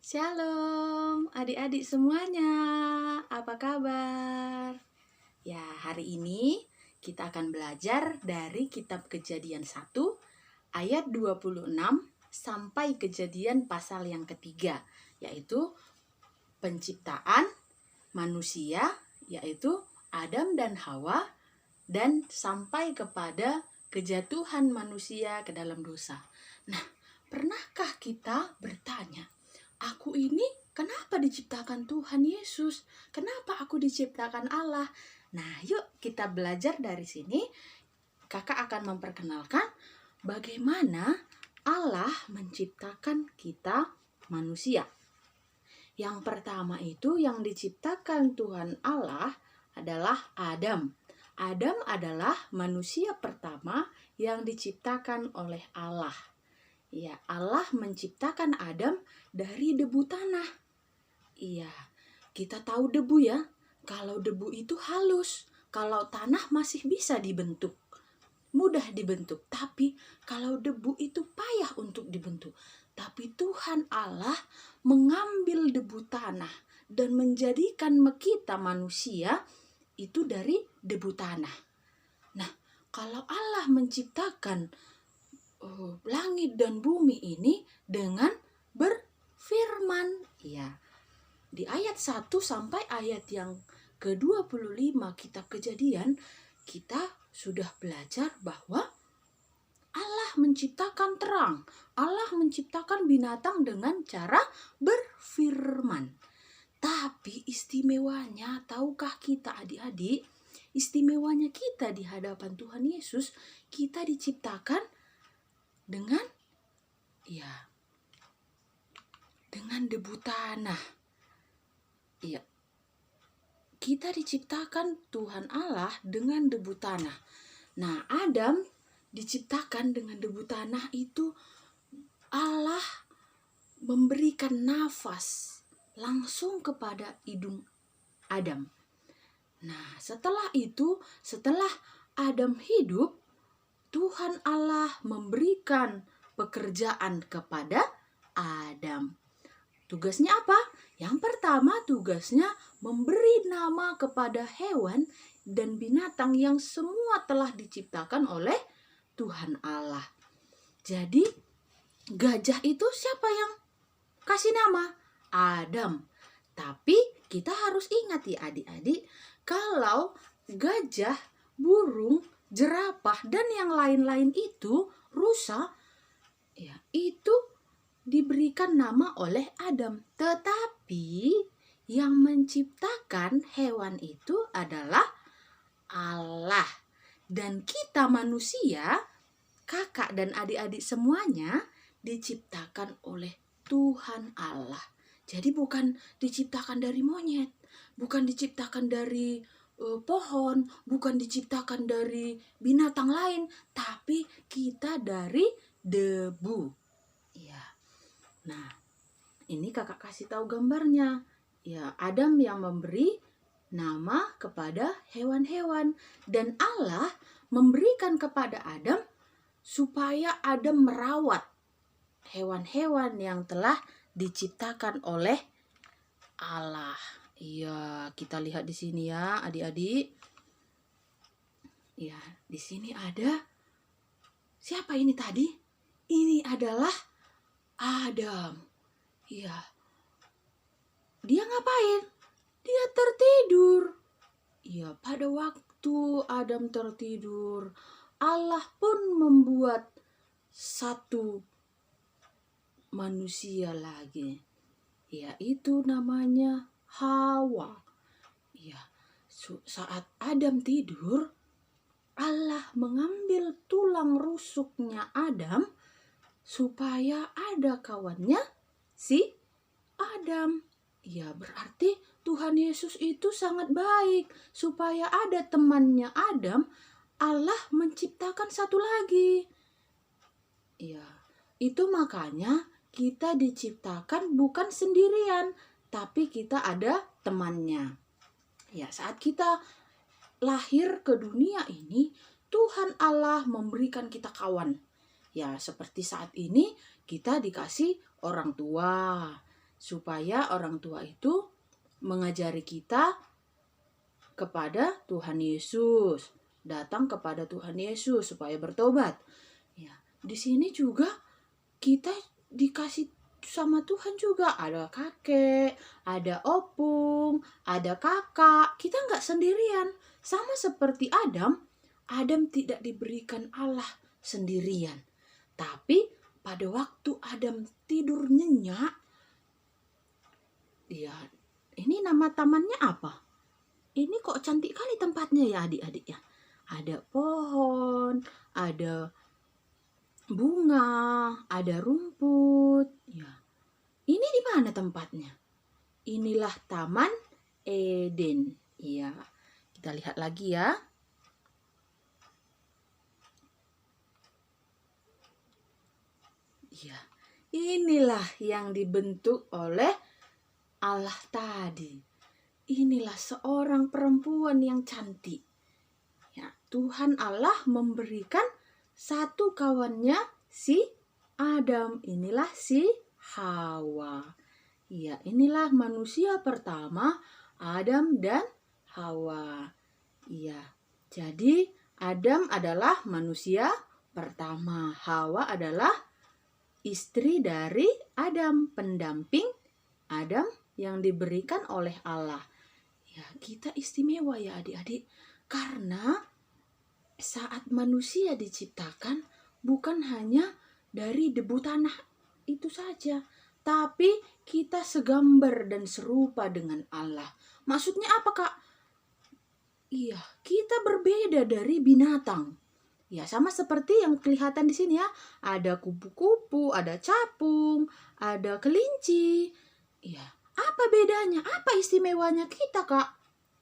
Shalom adik-adik semuanya, apa kabar? Ya, hari ini kita akan belajar dari kitab Kejadian 1 ayat 26 sampai Kejadian pasal yang ketiga, yaitu penciptaan manusia, yaitu Adam dan Hawa, dan sampai kepada kejatuhan manusia ke dalam dosa. Nah, pernahkah kita bertanya, aku ini kenapa diciptakan Tuhan Yesus? Kenapa aku diciptakan Allah? Nah, yuk kita belajar dari sini. Kakak akan memperkenalkan bagaimana Allah menciptakan kita manusia. Yang pertama itu yang diciptakan Tuhan Allah adalah Adam. Adam adalah manusia pertama yang diciptakan oleh Allah. Ya, Allah menciptakan Adam dari debu tanah. Iya, kita tahu debu ya. Kalau debu itu halus, kalau tanah masih bisa dibentuk, mudah dibentuk. Tapi kalau debu itu payah untuk dibentuk. Tapi Tuhan Allah mengambil debu tanah dan menjadikan kita manusia itu dari debu tanah. Nah, kalau Allah menciptakan langit dan bumi ini dengan berfirman. Ya, di ayat 1 sampai ayat yang ke-25 kitab Kejadian, kita sudah belajar bahwa Allah menciptakan terang. Allah menciptakan binatang dengan cara berfirman. Tapi istimewanya, tahukah kita adik-adik, istimewanya kita di hadapan Tuhan Yesus, kita diciptakan dengan debu tanah. Iya. Kita diciptakan Tuhan Allah dengan debu tanah. Nah, Adam diciptakan dengan debu tanah itu Allah memberikan nafas langsung kepada hidung Adam. Nah, setelah itu, setelah Adam hidup, Tuhan Allah memberikan pekerjaan kepada Adam. Tugasnya apa? Yang pertama, tugasnya memberi nama kepada hewan dan binatang yang semua telah diciptakan oleh Tuhan Allah. Jadi, gajah itu siapa yang kasih nama? Adam. Tapi kita harus ingat ya adik-adik, kalau gajah, burung, jerapah, dan yang lain-lain itu rusa, ya itu diberikan nama oleh Adam. Tetapi yang menciptakan hewan itu adalah Allah. Dan kita manusia, kakak dan adik-adik semuanya diciptakan oleh Tuhan Allah. Jadi bukan diciptakan dari monyet, bukan diciptakan dari pohon, bukan diciptakan dari binatang lain, tapi kita dari debu. Ya. Nah, ini kakak kasih tahu gambarnya. Ya, Adam yang memberi nama kepada hewan-hewan dan Allah memberikan kepada Adam supaya Adam merawat hewan-hewan yang telah diciptakan oleh Allah. Iya, kita lihat di sini ya, adik-adik. Ya, di sini ada siapa ini tadi? Ini adalah Adam. Iya. Dia ngapain? Dia tertidur. Iya, pada waktu Adam tertidur, Allah pun membuat satu manusia lagi, yaitu namanya Hawa. Ya, saat Adam tidur, Allah mengambil tulang rusuknya Adam supaya ada kawannya si Adam. Ya, berarti Tuhan Yesus itu sangat baik. Supaya ada temannya Adam, Allah menciptakan satu lagi. Ya, itu makanya kita diciptakan bukan sendirian, tapi kita ada temannya. Ya, saat kita lahir ke dunia ini, Tuhan Allah memberikan kita kawan. Ya, seperti saat ini kita dikasih orang tua, supaya orang tua itu mengajari kita kepada Tuhan Yesus, datang kepada Tuhan Yesus supaya bertobat. Ya, di sini juga kita dikasih sama Tuhan juga, ada kakek, ada opung, ada kakak. Kita nggak sendirian. Sama seperti Adam, Adam tidak diberikan Allah sendirian. Tapi pada waktu Adam tidur nyenyak, ya, ini nama tamannya apa? Ini kok cantik kali tempatnya ya adik-adik ya. Ada pohon, ada bunga, ada rumput. Ya. Ini di mana tempatnya? Inilah Taman Eden. Ya. Kita lihat lagi ya. Ya. Inilah yang dibentuk oleh Allah tadi. Inilah seorang perempuan yang cantik. Ya, Tuhan Allah memberikan satu kawannya si Adam. Inilah si Hawa. Ya, inilah manusia pertama, Adam dan Hawa. Ya, jadi Adam adalah manusia pertama. Hawa adalah istri dari Adam, pendamping Adam yang diberikan oleh Allah. Ya, kita istimewa ya adik-adik, karena saat manusia diciptakan bukan hanya dari debu tanah itu saja, tapi kita segambar dan serupa dengan Allah. Maksudnya apa, Kak? Iya, kita berbeda dari binatang. Ya, sama seperti yang kelihatan di sini ya. Ada kupu-kupu, ada capung, ada kelinci. Ya, apa bedanya? Apa istimewanya kita, Kak?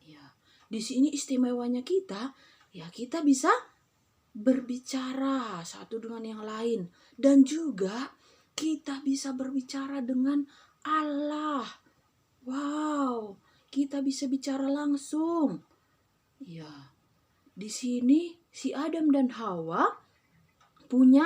Ya, di sini istimewanya kita, ya kita bisa berbicara satu dengan yang lain. Dan juga kita bisa berbicara dengan Allah. Wow, kita bisa bicara langsung. Ya, di sini si Adam dan Hawa punya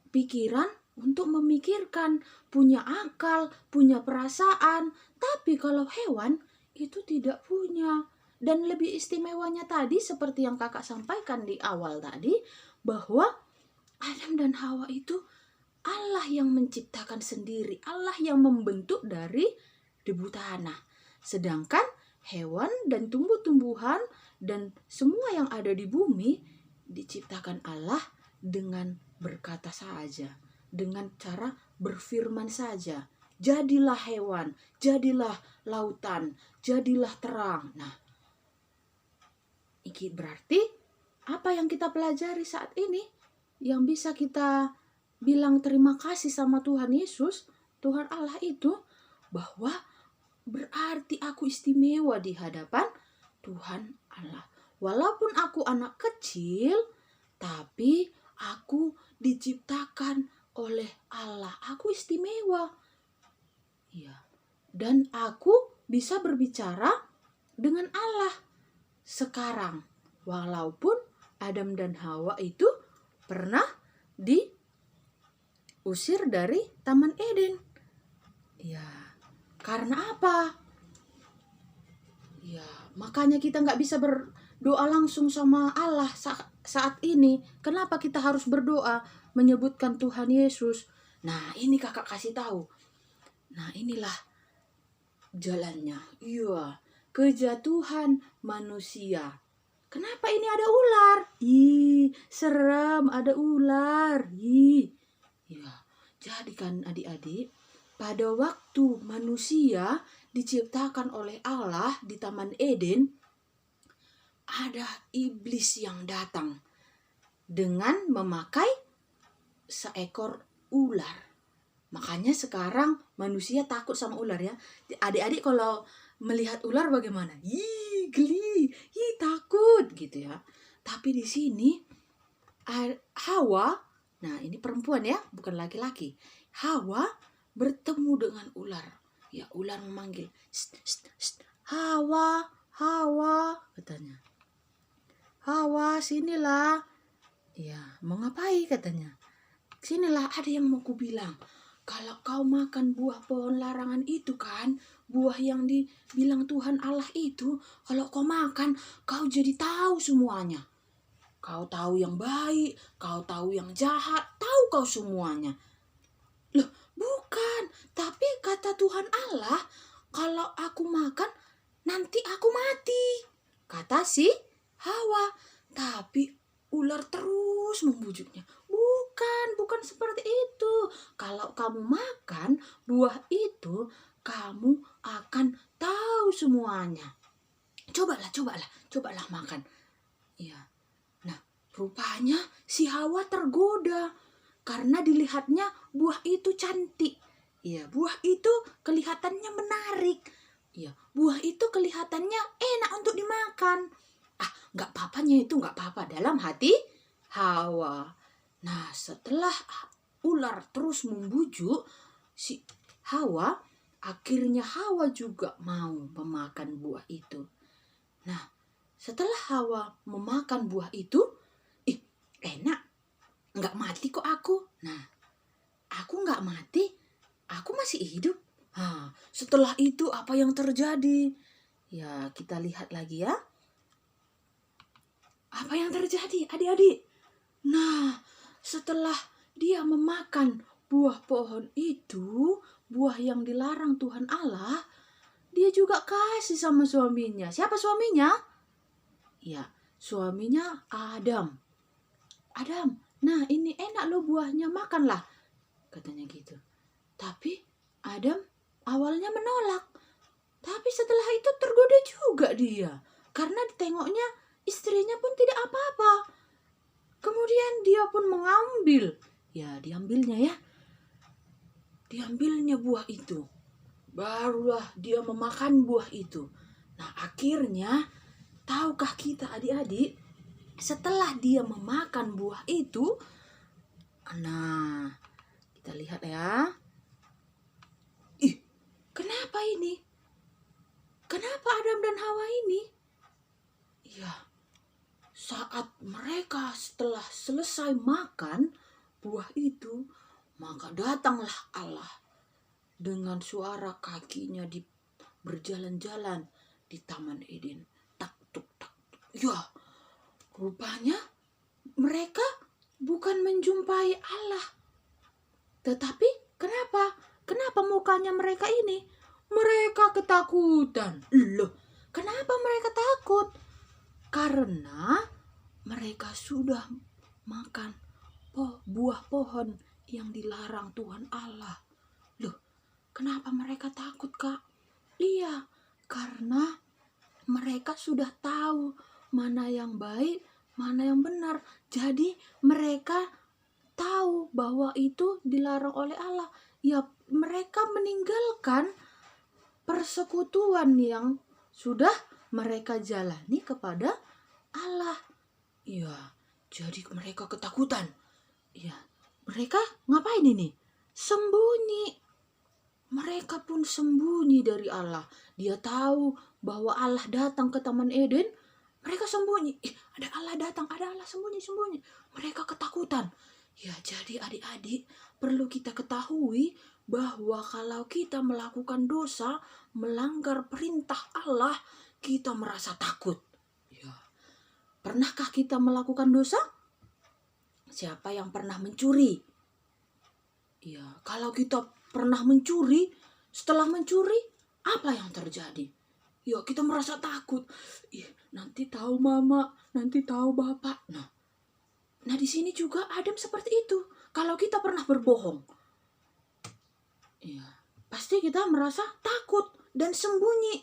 pikiran untuk memikirkan, punya akal, punya perasaan. Tapi kalau hewan itu tidak punya. Dan lebih istimewanya tadi seperti yang kakak sampaikan di awal tadi, bahwa Adam dan Hawa itu Allah yang menciptakan sendiri, Allah yang membentuk dari debu tanah. Sedangkan hewan dan tumbuh-tumbuhan dan semua yang ada di bumi diciptakan Allah dengan berkata saja, dengan cara berfirman saja. Jadilah hewan, jadilah lautan, jadilah terang. Nah, ini berarti apa yang kita pelajari saat ini, yang bisa kita bilang terima kasih sama Tuhan Yesus, Tuhan Allah itu, bahwa berarti aku istimewa di hadapan Tuhan Allah. Walaupun aku anak kecil, tapi aku diciptakan oleh Allah. Aku istimewa. Ya. Dan aku bisa berbicara dengan Allah sekarang. Walaupun Adam dan Hawa itu pernah diusir dari Taman Eden. Ya. Karena apa? Ya, makanya kita nggak bisa berdoa langsung sama Allah saat ini. Kenapa kita harus berdoa menyebutkan Tuhan Yesus? Nah, ini kakak kasih tahu. Nah, inilah jalannya. Iya, kejatuhan manusia. Kenapa ini ada ular? Ih, serem, ada ular. Ih. Ya, jadi kan adik-adik, pada waktu manusia diciptakan oleh Allah di Taman Eden, ada iblis yang datang dengan memakai seekor ular. Makanya sekarang manusia takut sama ular ya. Adik-adik kalau melihat ular bagaimana? Ih, geli, ih takut gitu ya. Tapi di sini Hawa, nah ini perempuan ya, bukan laki-laki. Hawa bertemu dengan ular. Ya, ular memanggil, "St, st, st, Hawa, Hawa," katanya. "Hawa, sinilah." Ya, mau ngapain katanya? "Sinilah, ada yang mau ku bilang." kalau kau makan buah pohon larangan itu kan, buah yang dibilang Tuhan Allah itu, kalau kau makan, kau jadi tahu semuanya. Kau tahu yang baik, kau tahu yang jahat, tahu kau semuanya. Loh, bukan. Tapi kata Tuhan Allah, kalau aku makan, nanti aku mati. Kata si Hawa. Tapi ular terus membujuknya. Bukan seperti itu. Kalau kamu makan buah itu, kamu akan tahu semuanya. Cobalah makan. Ya. Nah, rupanya si Hawa tergoda karena dilihatnya buah itu cantik. Ya, buah itu kelihatannya menarik. Ya, buah itu kelihatannya enak untuk dimakan. Nggak apa-apa dalam hati Hawa. Nah, setelah ular terus membujuk si Hawa, akhirnya Hawa juga mau memakan buah itu. Nah, setelah Hawa memakan buah itu, enak, nggak mati kok aku. Nah, aku nggak mati, aku masih hidup. Setelah itu apa yang terjadi? Ya, kita lihat lagi ya. Apa yang terjadi, adik-adik? Nah, setelah dia memakan buah pohon itu, buah yang dilarang Tuhan Allah, dia juga kasih sama suaminya. Siapa suaminya? Ya, suaminya Adam. Adam, nah ini enak loh buahnya, makanlah. Katanya gitu. Tapi Adam awalnya menolak. Tapi setelah itu tergoda juga dia. Karena ditengoknya istrinya pun tidak apa-apa. Kemudian dia pun mengambil. Ya, diambilnya ya. Diambilnya buah itu. Barulah dia memakan buah itu. Nah, akhirnya tahukah kita adik-adik, setelah dia memakan buah itu, nah, kita lihat ya. Kenapa ini? Kenapa Adam dan Hawa ini? Ya, saat mereka setelah selesai makan buah itu, maka datanglah Allah dengan suara kakinya berjalan-jalan di Taman Eden. Tak tuk tak tuk. Ya, rupanya mereka bukan menjumpai Allah. Tetapi kenapa? Kenapa mukanya mereka ini? Mereka ketakutan. Loh, kenapa mereka takut? Karena mereka sudah makan buah pohon yang dilarang Tuhan Allah. Loh, kenapa mereka takut, Kak? Iya, karena mereka sudah tahu mana yang baik, mana yang benar. Jadi mereka tahu bahwa itu dilarang oleh Allah. Ya, mereka meninggalkan persekutuan yang sudah mereka jalani kepada Allah. Ya, jadi mereka ketakutan. Ya, mereka ngapain ini? Sembunyi. Mereka pun sembunyi dari Allah. Dia tahu bahwa Allah datang ke Taman Eden. Mereka sembunyi. Ada Allah datang, ada Allah sembunyi. Mereka ketakutan. Ya, jadi adik-adik perlu kita ketahui bahwa kalau kita melakukan dosa, melanggar perintah Allah, kita merasa takut. Ya. Pernahkah kita melakukan dosa? Siapa yang pernah mencuri? Ya, kalau kita pernah mencuri, setelah mencuri, apa yang terjadi? Ya, kita merasa takut. Nanti tahu mama, nanti tahu bapak. Nah, di sini juga Adam seperti itu. Kalau kita pernah berbohong, ya, pasti kita merasa takut dan sembunyi.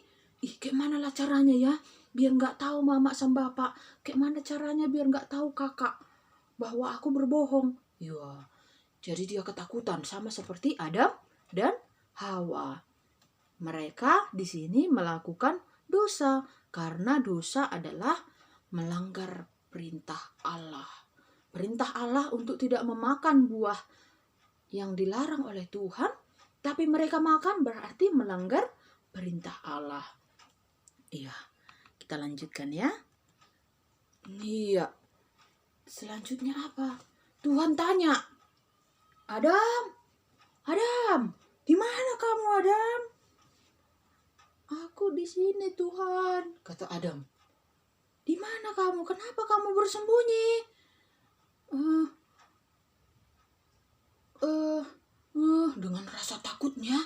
Kayak mana lah caranya ya, biar nggak tahu mama sama bapak. Kayak mana caranya biar nggak tahu kakak bahwa aku berbohong. Ya, jadi dia ketakutan sama seperti Adam dan Hawa. Mereka di sini melakukan dosa karena dosa adalah melanggar perintah Allah. Perintah Allah untuk tidak memakan buah yang dilarang oleh Tuhan, tapi mereka makan berarti melanggar perintah Allah. Iya, kita lanjutkan ya. Iya, selanjutnya apa? Tuhan tanya, Adam, "Adam, di mana kamu, Adam?" "Aku di sini, Tuhan," kata Adam. "Di mana kamu? Kenapa kamu bersembunyi?" "Eh, eh, dengan rasa takutnya,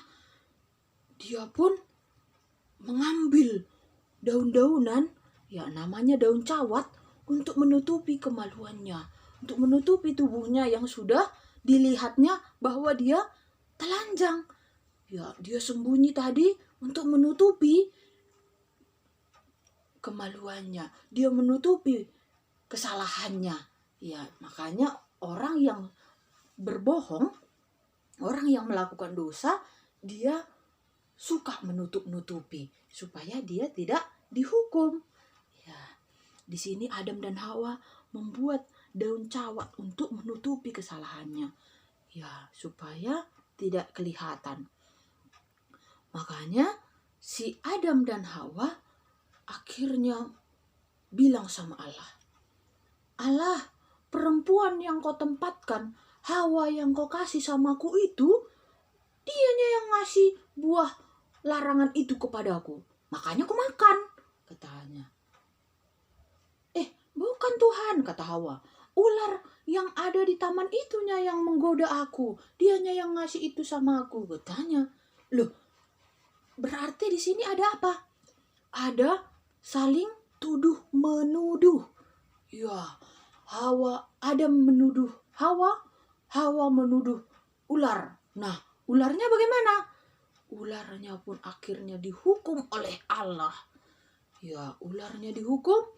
dia pun mengambil daun-daunan, ya namanya daun cawat, untuk menutupi kemaluannya, untuk menutupi tubuhnya yang sudah dilihatnya bahwa dia telanjang. Ya, dia sembunyi tadi untuk menutupi kemaluannya, dia menutupi kesalahannya. Ya, makanya orang yang berbohong, orang yang melakukan dosa, dia suka menutup-nutupi supaya dia tidak dihukum. Ya, di sini Adam dan Hawa membuat daun cawat untuk menutupi kesalahannya. Ya, supaya tidak kelihatan. Makanya si Adam dan Hawa akhirnya bilang sama Allah, "Allah, perempuan yang kau tempatkan, Hawa yang kau kasih samaku itu, dianya yang ngasih buah larangan itu kepadaku. Makanya aku makan," katanya. "Bukan Tuhan," kata Hawa. "Ular yang ada di taman itunya yang menggoda aku. Dianya yang ngasih itu sama aku," katanya. Loh, berarti di sini ada apa? Ada saling tuduh menuduh. Ya, Adam menuduh Hawa, Hawa menuduh ular. Nah, ularnya bagaimana? Ularnya pun akhirnya dihukum oleh Allah. Ya, ularnya dihukum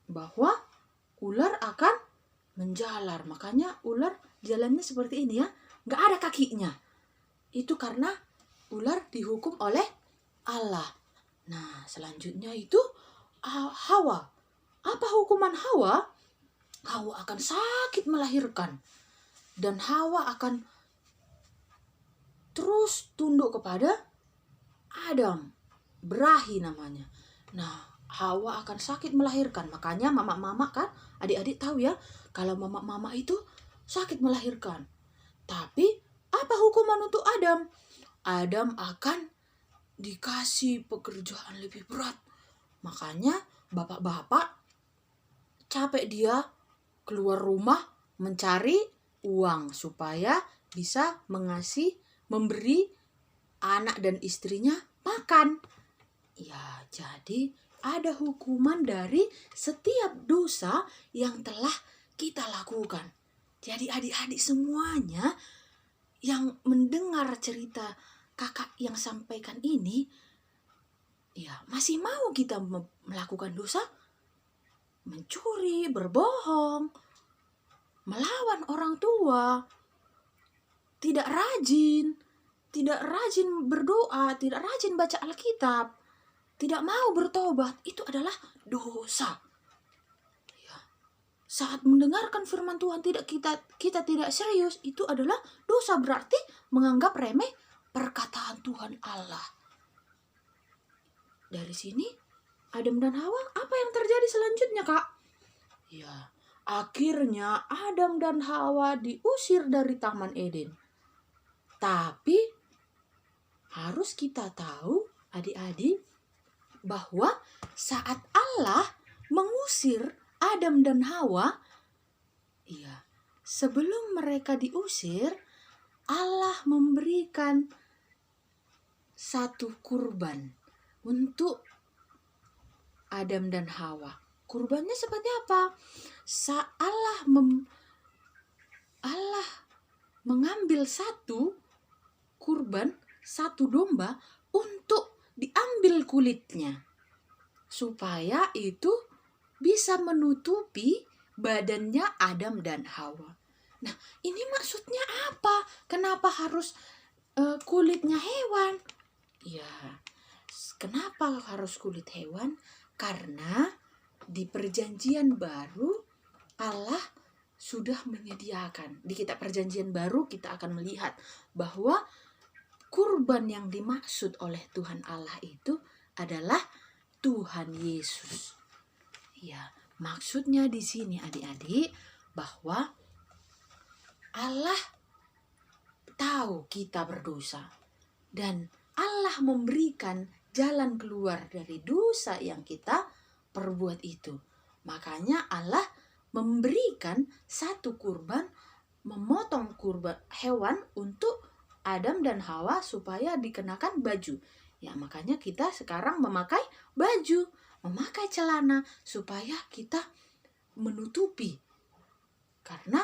bahwa ular akan menjalar. Makanya ular jalannya seperti ini ya, nggak ada kakinya. Itu karena ular dihukum oleh Allah. Nah, selanjutnya itu Hawa. Apa hukuman Hawa? Hawa akan sakit melahirkan. Dan Hawa akan terus tunduk kepada Adam. Berahi namanya. Nah, Hawa akan sakit melahirkan. Makanya mama-mama kan, adik-adik tahu ya, kalau mama-mama itu sakit melahirkan. Tapi apa hukuman untuk Adam? Adam akan dikasih pekerjaan lebih berat. Makanya bapak-bapak capek dia keluar rumah mencari uang supaya bisa memberi anak dan istrinya makan. Ya, jadi ada hukuman dari setiap dosa yang telah kita lakukan. Jadi adik-adik semuanya yang mendengar cerita kakak yang sampaikan ini, ya masih mau kita melakukan dosa? Mencuri, berbohong, melawan orang tua, tidak rajin berdoa, tidak rajin baca Alkitab, tidak mau bertobat, itu adalah dosa. Ya. Saat mendengarkan firman Tuhan kita tidak serius, itu adalah dosa, berarti menganggap remeh perkataan Tuhan Allah. Dari sini Adam dan Hawa, apa yang terjadi selanjutnya, Kak? Ya, akhirnya Adam dan Hawa diusir dari Taman Eden. Tapi harus kita tahu, adik-adik, bahwa saat Allah mengusir Adam dan Hawa, ya, sebelum mereka diusir, Allah memberikan satu kurban untuk Adam dan Hawa. Kurbannya seperti apa? Allah mengambil satu kurban, satu domba, untuk diambil kulitnya supaya itu bisa menutupi badannya Adam dan Hawa. Nah, ini maksudnya apa? Kenapa harus kulitnya hewan? Ya, kenapa harus kulit hewan? Karena di perjanjian baru Allah sudah menyediakan. Di kitab perjanjian baru kita akan melihat bahwa kurban yang dimaksud oleh Tuhan Allah itu adalah Tuhan Yesus. Ya, maksudnya di sini adik-adik bahwa Allah tahu kita berdosa. Dan Allah memberikan jalan keluar dari dosa yang kita perbuat itu. Makanya Allah memberikan satu kurban, memotong kurban hewan untuk Adam dan Hawa supaya dikenakan baju. Ya, makanya kita sekarang memakai baju, memakai celana supaya kita menutupi. Karena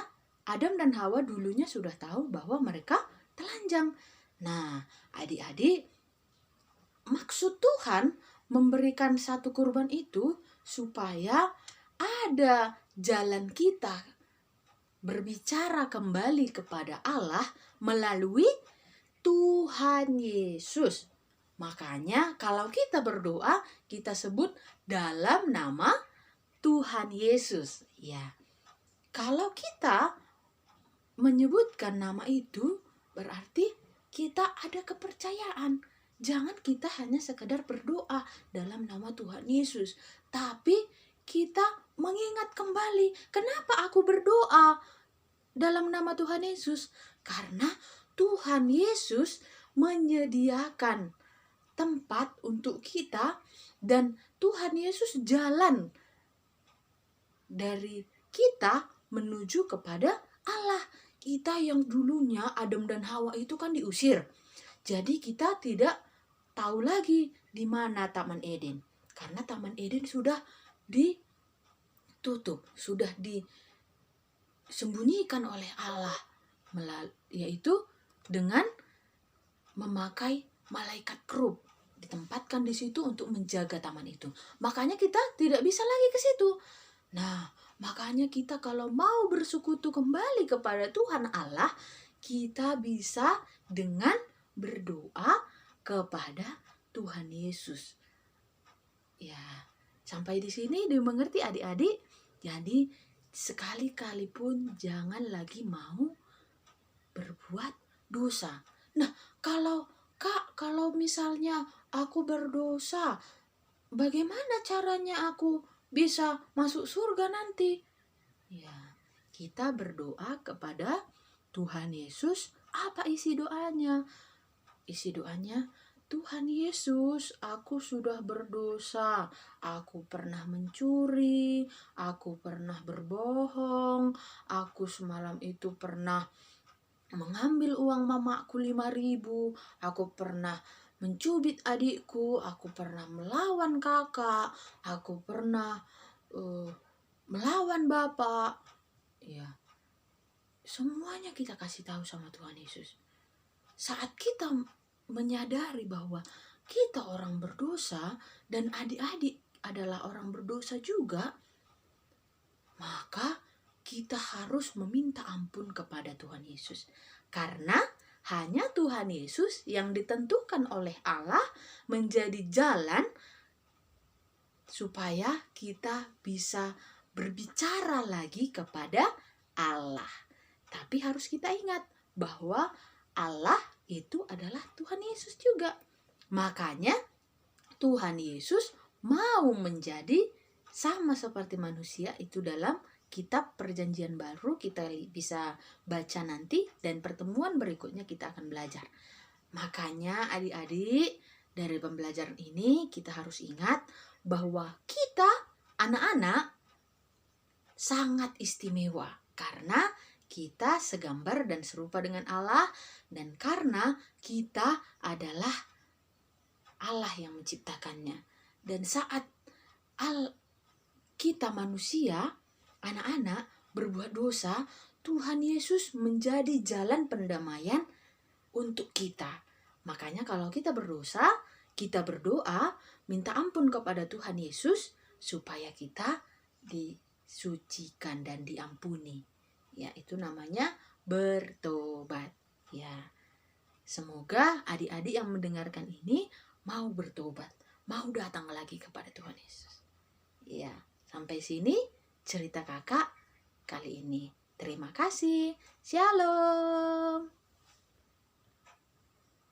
Adam dan Hawa dulunya sudah tahu bahwa mereka telanjang. Nah, adik-adik, maksud Tuhan memberikan satu kurban itu supaya ada jalan kita berbicara kembali kepada Allah melalui Tuhan Yesus. Makanya kalau kita berdoa, kita sebut dalam nama Tuhan Yesus. Ya, kalau kita menyebutkan nama itu, berarti kita ada kepercayaan. Jangan kita hanya sekedar berdoa dalam nama Tuhan Yesus, tapi kita mengingat kembali, kenapa aku berdoa dalam nama Tuhan Yesus? Karena Tuhan Yesus menyediakan tempat untuk kita, dan Tuhan Yesus jalan dari kita menuju kepada Allah. Kita yang dulunya Adam dan Hawa itu kan diusir. Jadi kita tidak tahu lagi di mana Taman Eden. Karena Taman Eden sudah ditutup, sudah disembunyikan oleh Allah, yaitu dengan memakai malaikat kerub, ditempatkan di situ untuk menjaga taman itu. Makanya kita tidak bisa lagi ke situ. Nah, makanya kita kalau mau bersekutu kembali kepada Tuhan Allah, kita bisa dengan berdoa kepada Tuhan Yesus. Ya, sampai di sini dimengerti adik-adik. Jadi sekali-kali pun jangan lagi mau berbuat dosa. Nah, kalau misalnya aku berdosa, bagaimana caranya aku bisa masuk surga nanti? Ya, kita berdoa kepada Tuhan Yesus. Apa isi doanya? Isi doanya, Tuhan Yesus, aku sudah berdosa. Aku pernah mencuri, aku pernah berbohong, aku semalam itu pernah mengambil uang mamaku 5.000, aku pernah mencubit adikku, aku pernah melawan kakak, aku pernah melawan bapak. Ya, semuanya kita kasih tahu sama Tuhan Yesus. Saat kita menyadari bahwa kita orang berdosa dan adik-adik adalah orang berdosa juga, maka kita harus meminta ampun kepada Tuhan Yesus. Karena hanya Tuhan Yesus yang ditentukan oleh Allah menjadi jalan supaya kita bisa berbicara lagi kepada Allah. Tapi harus kita ingat bahwa Allah itu adalah Tuhan Yesus juga. Makanya Tuhan Yesus mau menjadi sama seperti manusia. Itu dalam kitab Perjanjian Baru, kita bisa baca nanti, dan pertemuan berikutnya kita akan belajar. Makanya adik-adik, dari pembelajaran ini kita harus ingat bahwa kita anak-anak sangat istimewa karena kita segambar dan serupa dengan Allah, dan karena kita adalah Allah yang menciptakannya. Dan saat kita manusia, anak-anak berbuat dosa, Tuhan Yesus menjadi jalan pendamaian untuk kita. Makanya kalau kita berdosa, kita berdoa, minta ampun kepada Tuhan Yesus supaya kita disucikan dan diampuni. Ya, itu namanya bertobat. Ya, semoga adik-adik yang mendengarkan ini mau bertobat, mau datang lagi kepada Tuhan Yesus. Ya, sampai sini cerita kakak kali ini. Terima kasih. Shalom.